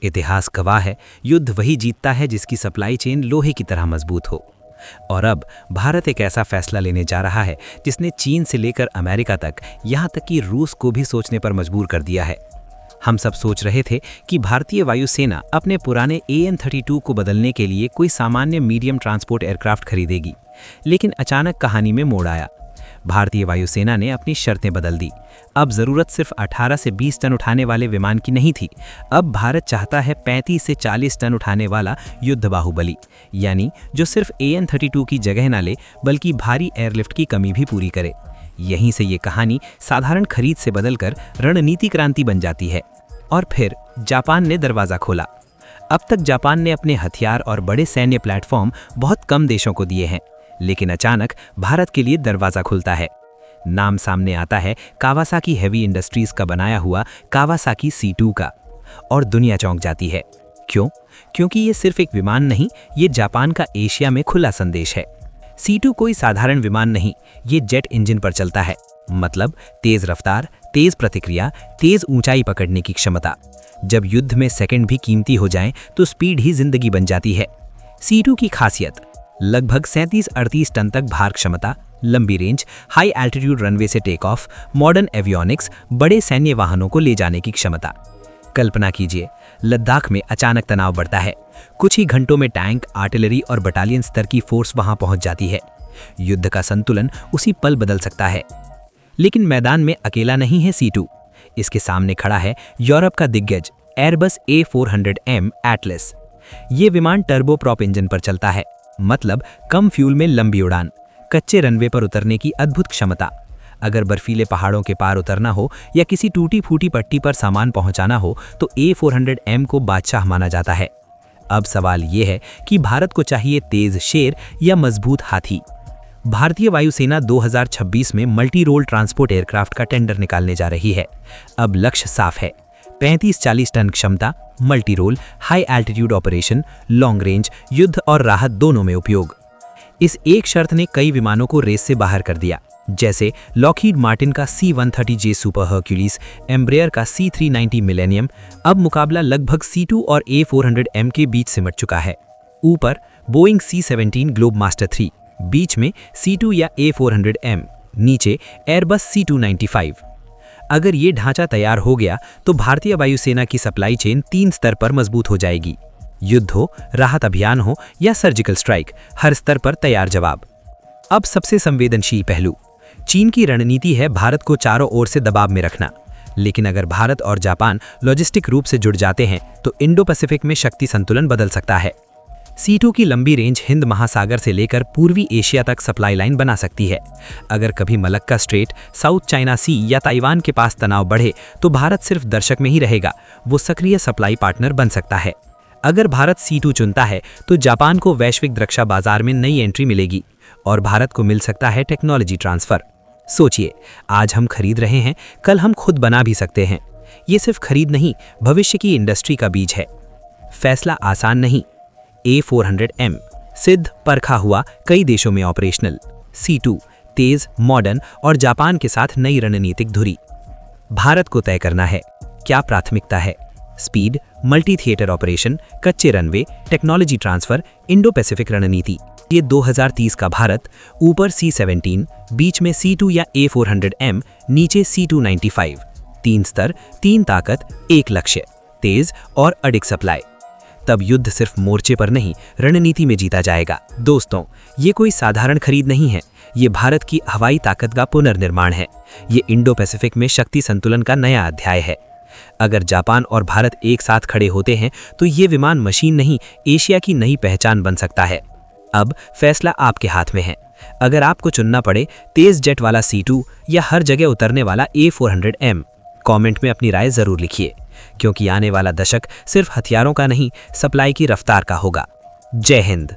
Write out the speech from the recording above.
इतिहास गवाह है, युद्ध वही जीतता है जिसकी सप्लाई चेन लोहे की तरह मजबूत हो। और अब भारत एक ऐसा फैसला लेने जा रहा है जिसने चीन से लेकर अमेरिका तक, यहाँ तक कि रूस को भी सोचने पर मजबूर कर दिया है। हम सब सोच रहे थे कि भारतीय वायुसेना अपने पुराने AN-32 को बदलने के लिए कोई सामान्य मीडियम ट्रांसपोर्ट एयरक्राफ्ट खरीदेगी, लेकिन अचानक कहानी में मोड़ आया। भारतीय वायुसेना ने अपनी शर्तें बदल दी। अब ज़रूरत सिर्फ 18 से 20 टन उठाने वाले विमान की नहीं थी। अब भारत चाहता है 35 से 40 टन उठाने वाला युद्ध बाहुबली, यानी जो सिर्फ AN-32 की जगह ना ले बल्कि भारी एयरलिफ्ट की कमी भी पूरी करे। यहीं से ये कहानी साधारण खरीद से बदलकर रणनीति क्रांति बन जाती है। और फिर जापान ने दरवाज़ा खोला। अब तक जापान ने अपने हथियार और बड़े सैन्य प्लेटफॉर्म बहुत कम देशों को दिए हैं, लेकिन अचानक भारत के लिए दरवाज़ा खुलता है। नाम सामने आता है कावासाकी हेवी इंडस्ट्रीज का बनाया हुआ कावासाकी C2 का, और दुनिया चौंक जाती है। क्यों? क्योंकि ये सिर्फ एक विमान नहीं, ये जापान का एशिया में खुला संदेश है। C2 कोई साधारण विमान नहीं, ये जेट इंजन पर चलता है। मतलब तेज रफ्तार, तेज प्रतिक्रिया, तेज ऊंचाई पकड़ने की क्षमता। जब युद्ध में सेकंड भी कीमती हो जाएं, तो स्पीड ही जिंदगी बन जाती है। C2 की खासियत: लगभग 37-38 टन तक भार क्षमता, लंबी रेंज, हाई एल्टीट्यूड रनवे से टेक ऑफ, मॉडर्न एवियोनिक्स, बड़े सैन्य वाहनों को ले जाने की क्षमता। कल्पना कीजिए, लद्दाख में अचानक तनाव बढ़ता है। कुछ ही घंटों में टैंक, आर्टिलरी और बटालियन स्तर की फोर्स वहां पहुंच जाती है। युद्ध का संतुलन उसी पल बदल सकता है। लेकिन मैदान में अकेला नहीं है C2। इसके सामने खड़ा है यूरोप का दिग्गज एयरबस A400M एटलस। ये विमान टर्बो प्रॉप इंजन पर चलता है, मतलब कम फ्यूल में लंबी उड़ान, कच्चे रनवे पर उतरने की अद्भुत क्षमता। अगर बर्फीले पहाड़ों के पार उतरना हो या किसी टूटी फूटी पट्टी पर सामान पहुंचाना हो तो A400M को बादशाह माना जाता है। अब सवाल ये है कि भारत को चाहिए तेज शेर या मजबूत हाथी। भारतीय वायुसेना 2026 में मल्टी रोल ट्रांसपोर्ट एयरक्राफ्ट का टेंडर निकालने जा रही है। अब लक्ष्य साफ है: 35-40 टन क्षमता, multi role, high altitude operation, long range, युद्ध और राहत दोनों में उपयोग। इस एक शर्त ने कई विमानों को रेस से बाहर कर दिया, जैसे लॉकहीड मार्टिन का C-130J सुपर हर्क्यूलिस, एम्ब्रेयर का C-390 मिलेनियम। अब मुकाबला लगभग C2 और A400M के बीच सिमट चुका है। ऊपर बोइंग C-17 ग्लोब मास्टर 3, बीच में C2 या A400M, नीचे एयरबस C-295। अगर ये ढांचा तैयार हो गया तो भारतीय वायुसेना की सप्लाई चेन 3 स्तर पर मजबूत हो जाएगी। युद्ध हो, राहत अभियान हो या सर्जिकल स्ट्राइक, हर स्तर पर तैयार जवाब। अब सबसे संवेदनशील पहलू: चीन की रणनीति है भारत को चारों ओर से दबाव में रखना। लेकिन अगर भारत और जापान लॉजिस्टिक रूप से जुड़ जाते हैं तो इंडो पैसिफिक में शक्ति संतुलन बदल सकता है। C2 की लंबी रेंज हिंद महासागर से लेकर पूर्वी एशिया तक सप्लाई लाइन बना सकती है। अगर कभी मलक्का स्ट्रेट, साउथ चाइना सी या ताइवान के पास तनाव बढ़े तो भारत सिर्फ दर्शक में ही रहेगा, वो सक्रिय सप्लाई पार्टनर बन सकता है। अगर भारत C2 चुनता है तो जापान को वैश्विक रक्षा बाजार में नई एंट्री मिलेगी और भारत को मिल सकता है टेक्नोलॉजी ट्रांसफर। सोचिए, आज हम खरीद रहे हैं, कल हम खुद बना भी सकते हैं। ये सिर्फ खरीद नहीं, भविष्य की इंडस्ट्री का बीज है। फैसला आसान नहीं। A400M सिद्ध, परखा हुआ, कई देशों में ऑपरेशनल। C2 तेज, मॉडर्न और जापान के साथ नई रणनीतिक धुरी। भारत को तय करना है क्या प्राथमिकता है: स्पीड, मल्टी थिएटर ऑपरेशन, कच्चे runway, technology transfer, Indo Pacific रणनीति। ये 2030 का भारत, ऊपर C-17, बीच में C2 या A400M, नीचे C-295। 3 स्तर, 3 ताकत, 1 लक्ष्य: तेज और अडिग सप्लाई। तब युद्ध सिर्फ मोर्चे पर नहीं, रणनीति में जीता जाएगा। दोस्तों, ये कोई साधारण खरीद नहीं है, ये भारत की हवाई ताकत का पुनर्निर्माण है। ये इंडो पैसिफिक में शक्ति संतुलन का नया अध्याय है। अगर जापान और भारत एक साथ खड़े होते हैं तो ये विमान मशीन नहीं, एशिया की नई पहचान बन सकता है। अब फैसला आपके हाथ में है। अगर आपको चुनना पड़े तेज जेट वाला C2 या हर जगह उतरने वाला A400M, कमेंट में अपनी राय जरूर लिखिए, क्योंकि आने वाला दशक सिर्फ हथियारों का नहीं, सप्लाई की रफ्तार का होगा। जय हिंद।